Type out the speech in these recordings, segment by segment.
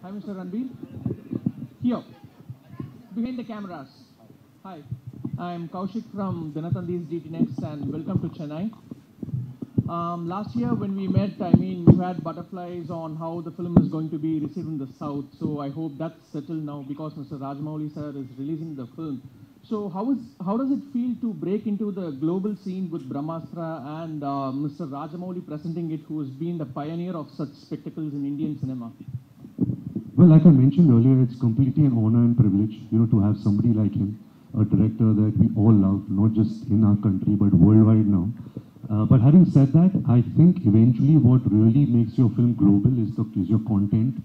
Hi, Mr. Ranbir. Here, behind the cameras. Hi, I'm Kaushik from Dinathandi's DTNext and welcome to Chennai. Last year when we met, you had butterflies on how the film is going to be received in the South. So I hope that's settled now because Mr. Rajamouli sir is releasing the film. So how does it feel to break into the global scene with Brahmastra and Mr. Rajamouli presenting it, who has been the pioneer of such spectacles in Indian cinema? Well, like I mentioned earlier, it's completely an honor and privilege, to have somebody like him, a director that we all love, not just in our country, but worldwide now. But having said that, I think eventually what really makes your film global is your content.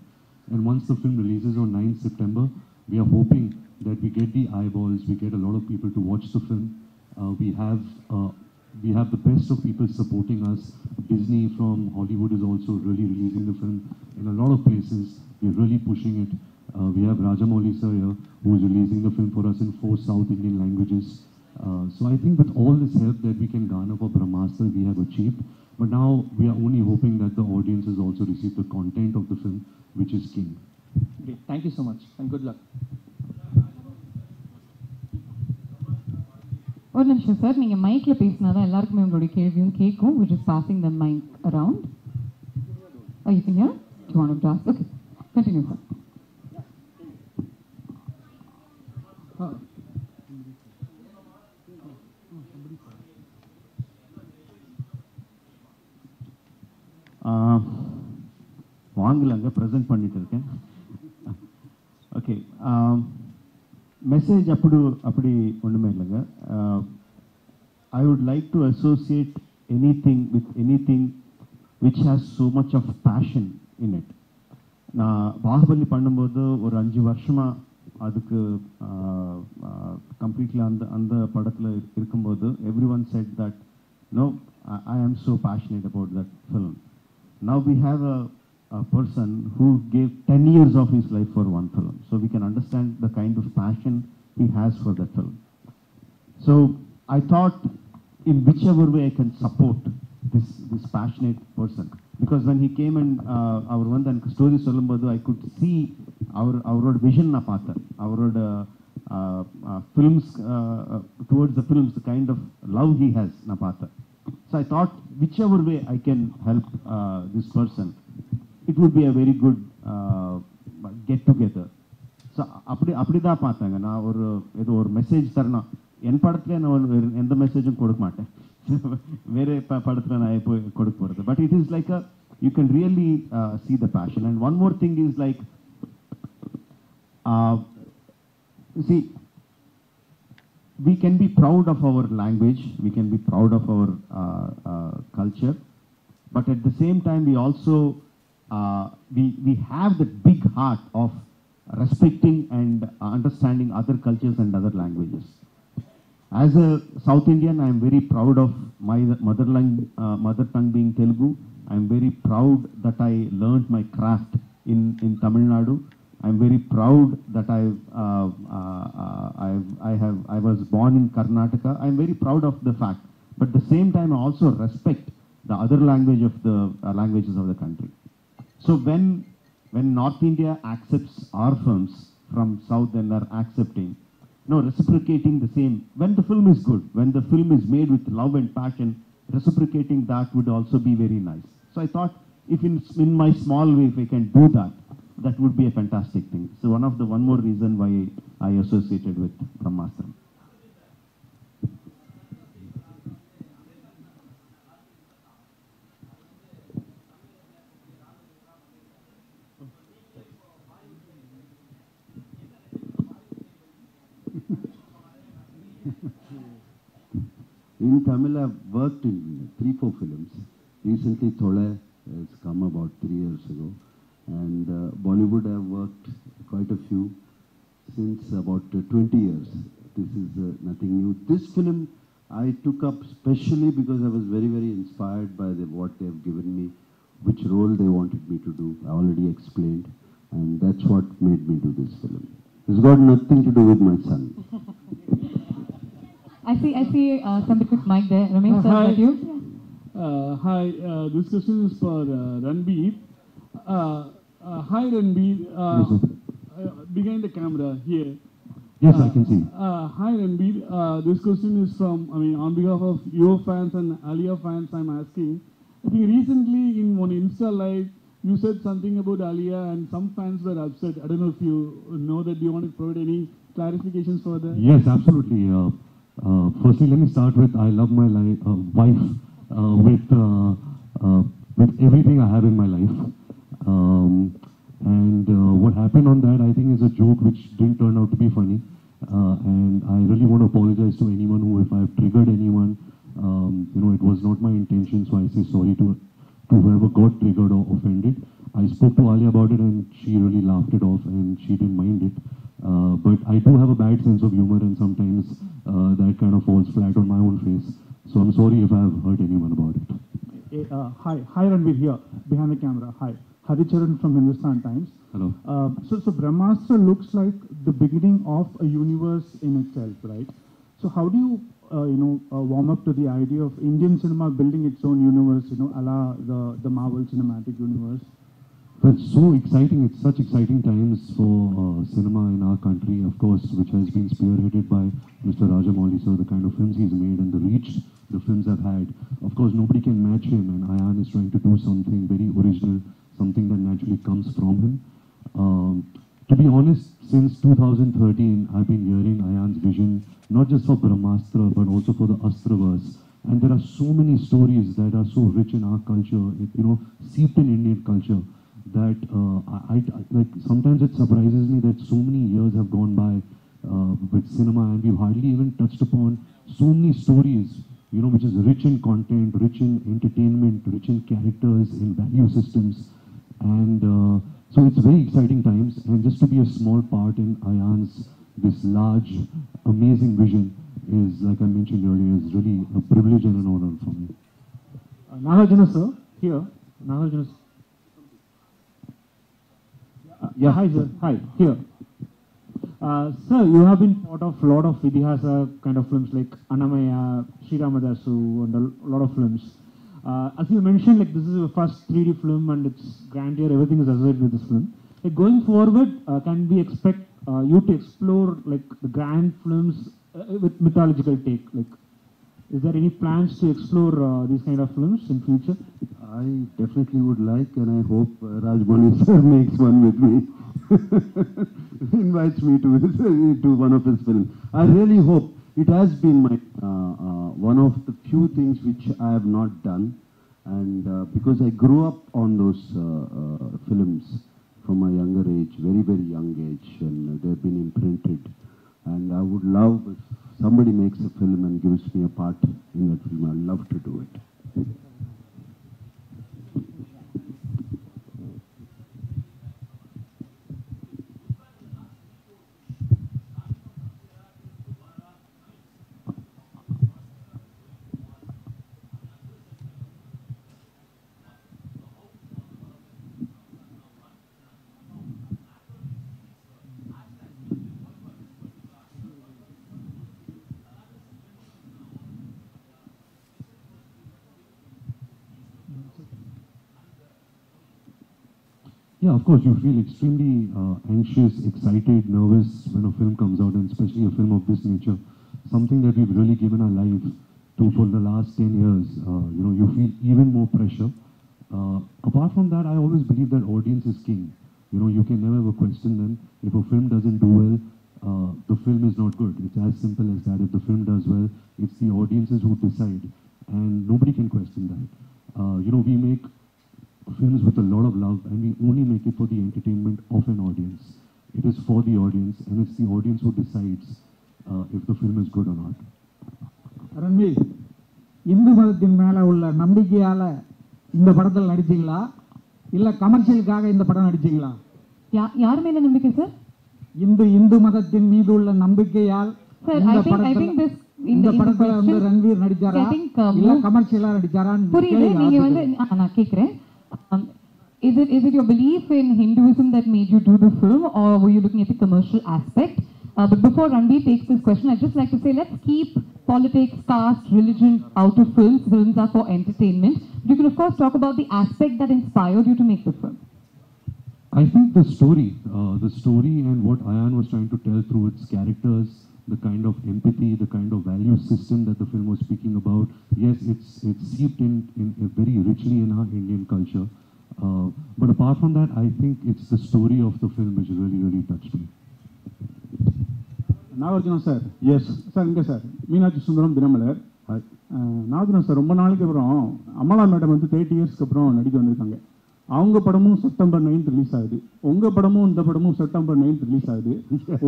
And once the film releases on 9th September, we are hoping that we get the eyeballs, we get a lot of people to watch the film. We have the best of people supporting us. Disney from Hollywood is also really releasing the film in a lot of places. We're really pushing it. We have Rajamouli sir here, who is releasing the film for us in 4 South Indian languages. So I think with all this help that we can garner for Brahmastra, we have achieved. But now we are only hoping that the audiences also receive the content of the film, which is king. Great. Thank you so much and good luck. ஒரு நிமிஷம் sir, நீங்க மைக்ல பேசினாதான் எல்லாருக்குமே உங்களுடைய கேள்வியும் கேட்கும். We're just passing the mic around. Oh, you can hear? You want to ask? Okay, continue, sir. வாங்கலங்க present பண்ணிட்டு இருக்கேன். ஓகே, மெசேஜ் அப்படி ஒன்றுமே இல்லைங்க. I would like to associate anything which has so much of passion in it. நான் பாகுபலி பண்ணும்போது ஒரு 5 வருஷமாக அதுக்கு கம்ப்ளீட்லி அந்த படத்தில் இருக்கும்போது every one said that no, I am so passionate about that film. Now we have a person who gave 10 years of his life for one film. So we can understand the kind of passion he has for that film. So I thought in whichever way I can support this passionate person. Because when he came and our one then story solumbadu, I could see our vision na paatha. Our films towards the films, the kind of love he has na paatha. So I thought whichever way I can help this person, it would be a very good get together. So அப்படிதா பார்த்தாங்க. நான் ஏதோ ஒரு message தரணும். என் படத்துல நான் எந்த மெசேஜும் கொடுக்க மாட்டேன். வேற படத்துல நான் போய் கொடுக்க போறது. But it is like you can really see the passion. And one more thing is like, see, we can be proud of our language, we can be proud of our culture, but at the same time we also we have the big heart of respecting and understanding other cultures and other languages. As a South Indian, I am very proud of my mother tongue being Telugu. I am very proud that I learned my craft in Tamil Nadu. I'm very proud that I was born in Karnataka. I'm very proud of the fact. But at the same time, I also respect the other languages of the country. So when North India accepts our films from South and are accepting, reciprocating the same. When the film is good, when the film is made with love and passion, reciprocating that would also be very nice. So I thought, if in my small way, if I can do that, that would be a fantastic thing. So one more reason why I associated with Brahmastra. In Tamil, I've worked in 3-4 films. Recently, Thola has come about 3 years ago. And Bollywood, I've worked quite a few since about 20 years. This is nothing new. This film I took up specially because I was very, very inspired by what they have given me, which role they wanted me to do. I already explained, and that's what made me do this film. It's got nothing to do with my son. I see somebody with mic there. Ramesh, sir, is that you? Hi, this question is for Ranbir. Hi Ranveer, Yes, sir. behind the camera here. Yes, I can see. Hi Ranveer, this question is from, on behalf of your fans and Alia fans, I'm asking. I think recently in one Insta live, you said something about Alia and some fans were upset. I don't know if you know that. Do you want to provide any clarifications for that? Yes, absolutely. Firstly, let me start with I love my wife with everything I have in my life. What happened on that, I think, is a joke which didn't turn out to be funny. And I really want to apologize to anyone who, if I've triggered anyone, it was not my intention. So I say sorry to whoever got triggered or offended. I spoke to Alia about it and she really laughed it off and she didn't mind it. But I do have a bad sense of humor and sometimes that kind of falls flat on my own face. So I'm sorry if I have hurt anyone about it. Hi Ranveer here, behind the camera. Hi. Haricharan from Hindustan Times. Hello. So Brahmastra looks like the beginning of a universe in itself, right? So how do you, warm up to the idea of Indian cinema building its own universe, a la the Marvel Cinematic Universe? It's so exciting. It's such exciting times for cinema in our country, of course, which has been spearheaded by Mr. Rajamouli, so the kind of films he's made and the reach the films have had. Of course, nobody can match him, and Ayan is trying to do something very original, something that naturally comes from him. To be honest, since 2013, I've been hearing Ayan's vision, not just for Brahmastra, but also for the Astraverse. And there are so many stories that are so rich in our culture, seeped in Indian culture, that like sometimes it surprises me that so many years have gone by with cinema and we've hardly even touched upon so many stories, which is rich in content, rich in entertainment, rich in characters, in value systems. And so it's very exciting times, and just to be a small part in Ayan's this large, amazing vision is, like I mentioned earlier, is really a privilege and an honor for me. Nagarjuna sir, here. Nagarjuna sir. Yeah, hi sir. Hi, here. Sir, you have been part of a lot of Idihasa kind of films like Annamaya, Sri Ramadasu, and a lot of films. As you mentioned, like this is your first 3D film and it's grandeur, everything is associated with this film. Like going forward, can we expect you to explore like the grand films with mythological take? Like, is there any plans to explore these kind of films in future? I definitely would like, and I hope Rajamouli sir makes one with me. Invites me to one of his films. I really hope. It has been my one of the few things which I have not done, and because I grew up on those films from a younger age, very, very young age, and they've been imprinted. And I would love if somebody makes a film and gives me a part in that film. I'd love to do it. Yeah, of course, you feel extremely anxious, excited, nervous when a film comes out, and especially a film of this nature, something that we've really given our life to for the last 10 years. You feel even more pressure. Apart from that, I always believe that audience is king. You can never ever question them. If a film doesn't do well, the film is not good. It's as simple as that. If the film does well, it's the audiences who decide, and nobody can question that. We make films with a lot of love, and we only make it for the entertainment of an audience. It is for the audience, and it's the audience who decides if the film is good or not. Ranveer, Hindu மதத்தின் மேல உள்ள நம்பிக்கையால இந்த படத்தில் நடிச்சீங்களா இல்ல கமர்ஷியலுக்காக இந்த படம் நடிச்சீங்களா? யார் மேல நம்பிக்கை சார்? இந்து மதத்தின் மீது உள்ள நம்பிக்கையால் இந்த படத்துல வந்து ரன்வீர் நடிச்சாரா இல்ல கமர்ஷியலா நடிச்சாரான்னு புரியல. நீங்க வந்து நான் கேக்குறேன், is it your belief in Hinduism that made you do the film, or were you looking at the commercial aspect? But before Ranveer takes this question, I'd just like to say, let's keep politics, caste, religion out of films. Films are for entertainment. You can of course talk about the aspect that inspired you to make the film. I think the story and what Ayan was trying to tell through its characters, the kind of empathy, the kind of value system that the film was speaking about, yes, it's seeped in very richly in our Indian culture. But apart from that, I think it's the story of the film which really touched me. Nagarjuna sir. Yes. Sir, inga sir. Meenachi Sundaram Dinamalar. Hi. Nagarjuna sir, ரொம்ப நாளைக்கு அப்புறம் Amala madam வந்து 30 இயர்ஸ்க்கு அப்புறம் நடிக்க வந்திருக்காங்க. அவங்க படமும் செப்டம்பர் 9th ரிலீஸ் ஆகுது. உங்க படமும் இந்த படமும் செப்டம்பர் 9th ரிலீஸ் ஆகுது.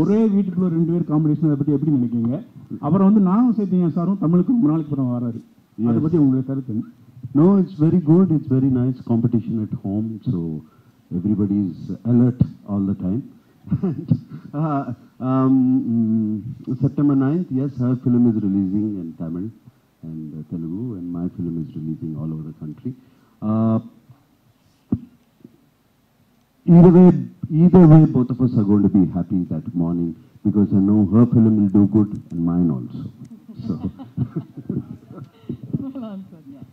ஒரே வீட்டுக்குள்ள ரெண்டு பேர் காம்பினேஷன் அதை பத்தி எப்படி நினைக்கிறீங்க? அப்புறம் வந்து நானும் சைத்தன்யா சாரும் தமிழுக்கு ரொம்ப நாளைக்கு அப்புறம் வராரு. அதை பத்தி உங்களுக்கு கருத்து? No, it's very good. It's very nice competition at home, so everybody is alert all the time. September 9th, yes, her film is releasing in Tamil and Telugu, and my film is releasing all over the country. Either way, both of us are going to be happy that morning because I know her film will do good and mine also. So. Well answered, yeah.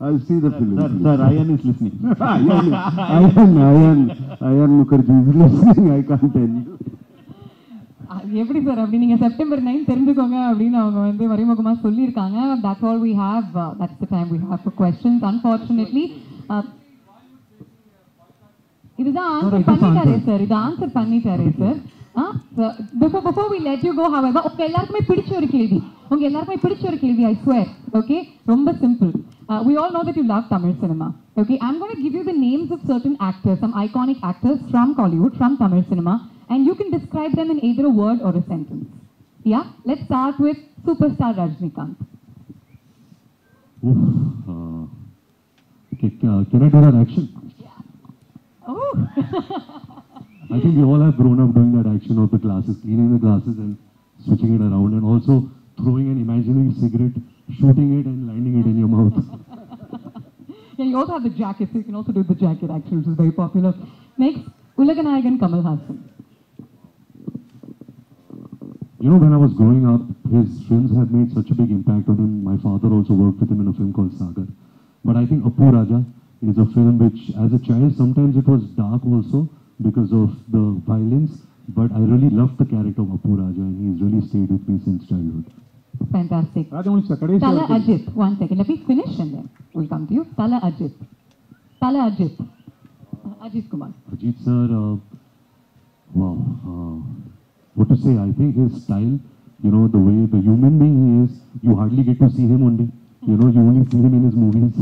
I'll see the film. Sir, Ayan is listening. Ayan Mukerji is listening. I can't tell you. எப்படி sir அப்படி நீங்க September 9 தெரிஞ்சுக்கோங்க அப்படின்னு அவங்க வந்து மறைமுகமா சொல்லியிருக்காங்க. That's all we have. That's the time we have for questions. Unfortunately, இதுதான் ஆன்சர் பண்ணிட்டாரே சார். இது ஆன்சர் பண்ணிட்டாரே sir. Before we let you go, however, உங்க எல்லாருக்குமே பிடிச்ச ஒரு கேள்வி. I swear. Okay, ரொம்ப simple. We all know that you love Tamil cinema. Okay, I'm going to give you the names of certain actors, some iconic actors from Kollywood, from Tamil cinema, and you can describe them in either a word or a sentence. Yeah, let's start with superstar Rajinikanth. Okay, can I do that action? Yeah. Oh. I think we all have grown up doing that action of the glasses, cleaning the glasses and switching it around, and also throwing an imaginary cigarette, shooting it and landing it in your mouth. Yeah, you also have the jacket, so you can also do the jacket action, which is very popular. Next, Ulaganayagan Kamal Haasan. You know, when I was growing up, his films had made such a big impact on him. My father also worked with him in a film called Sagar. But I think Appu Raja is a film which, as a child, sometimes it was dark also because of the violence. But I really loved the character of Appu Raja, and he's really stayed with me since childhood. Fantastic. Rajamouli sir, கடைசி Tala Ajit. One second. Let me finish and then we'll come to you. Tala Ajit. Ajit Kumar. Ajit sir, wow. What to say? I think his style, you know, the way the human being he is, you hardly get to see him one day. You know, you only see him in his movies.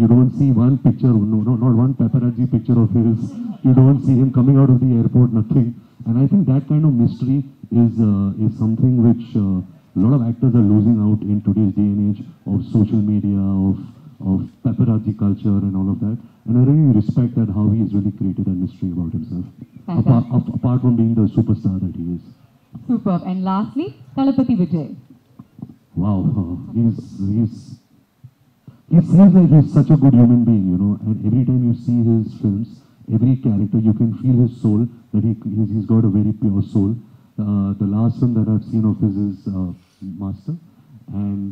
You don't see one picture, not one paparazzi picture of his. You don't see him coming out of the airport, nothing. And I think that kind of mystery is something which a lot of actors are losing out in today's day and age of social media, of paparazzi culture and all of that. And I really respect that how he has really created a mystery about himself. Apart from being the superstar that he is. Superb. And lastly, Talapati Vijay. Wow, he seems like he's such a good human being, you know, and every time you see his films, every character, you can feel his soul, that he's got a very pure soul. The last film that I've seen of his is Master, and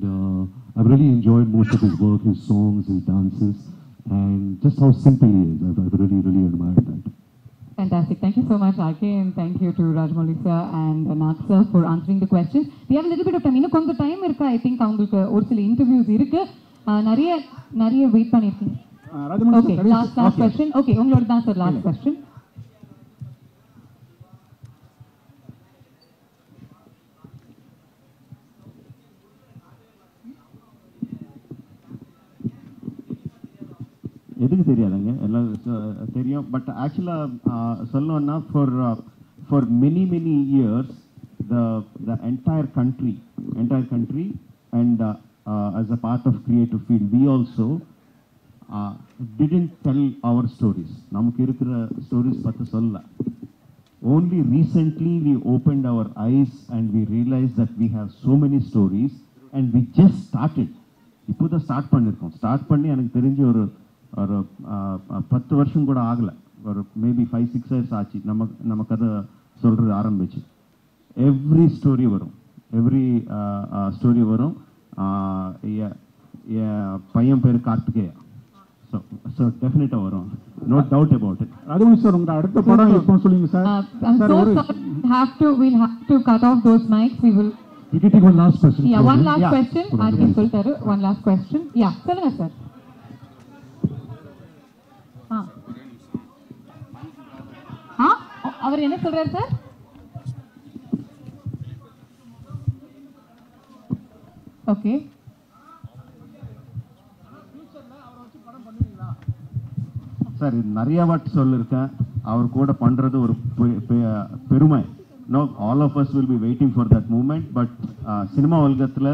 I've really enjoyed most of his work, his songs, his dances, and just how simple he is. I've really admired that. Fantastic. Thank you so much, RK, and thank you to Rajamouli sir and Nath sir for answering the questions. We have a little bit of time. இன்னும் கொஞ்சம் time இருக்கு. I think அவங்களுக்கு ஒரு சில interviews இருக்கு. நிறைய wait பண்ணிருக்கீங்க. Okay, last question. Okay, உங்களோட தான் சார் last question. எதுக்கு தெரியாதுங்க எல்லாம் தெரியும் பட் ஆக்சுவலாக சொல்லணும்னா for many years the entire country and as a part of creative field we also didn't tell our stories. நமக்கு இருக்கிற ஸ்டோரிஸ் பற்றி சொல்ல only recently we opened our eyes and we realized that we have so many stories and we just started. இப்போ தான் start பண்ணி எனக்கு தெரிஞ்சு ஒரு 10 வருஷம் கூட ஆகலை, ஒரு மேபி 5-6 இயர்ஸ் ஆச்சு நம்ம கதை சொல்கிறது ஆரம்பிச்சு. every story varum, every story varum. பையன் பேரு Karthikeya. So definitely varum, no doubt about it. Rajamouli sir, உங்க அடுத்த படம் எப்போ சொல்லுங்க sir? I'm so sorry, we'll have to cut off those mics. We can take one last question. Yeah, one last question. Aajke soltaru, one last question. Yeah, solunga sir. அவர் என்ன சொல்றாரு sir? Okay. Sir இது நிறைய வாட்டி சொல்லிருக்கேன், அவர் கூட பண்றது ஒரு பெருமை. No, all of us will be waiting for that moment, but cinema உலகத்துல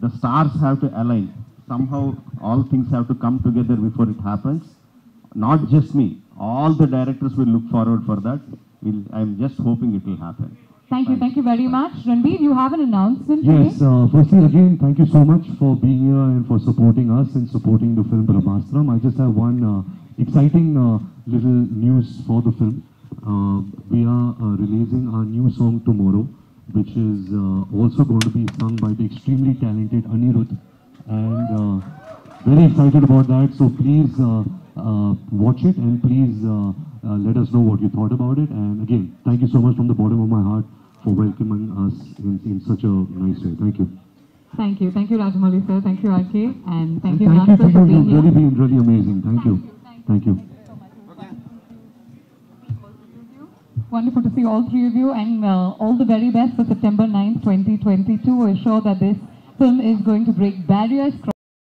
the stars have to align. Somehow all things have to come together before it happens. Not just me, all the directors will look forward for that. I'm just hoping it will happen. Thank you very much. Ranveer, you have an announcement Yes, today? firstly again, thank you so much for being here and for supporting us and supporting the film Brahmastra. I just have one exciting little news for the film. We are releasing our new song tomorrow, which is also going to be sung by the extremely talented Anirudh, and very excited about that. So please watch it and please let us know what you thought about it. And again, thank you so much from the bottom of my heart for welcoming us in such a nice way. Thank you. Thank you Rajamouli sir, thank you RK, and thank you Thank Master for you. being You've really here. been really amazing. Thank you. Thank you. Wonderful to see all three of you, and all the very best for September 9th, 2022. We're sure that this film is going to break barriers.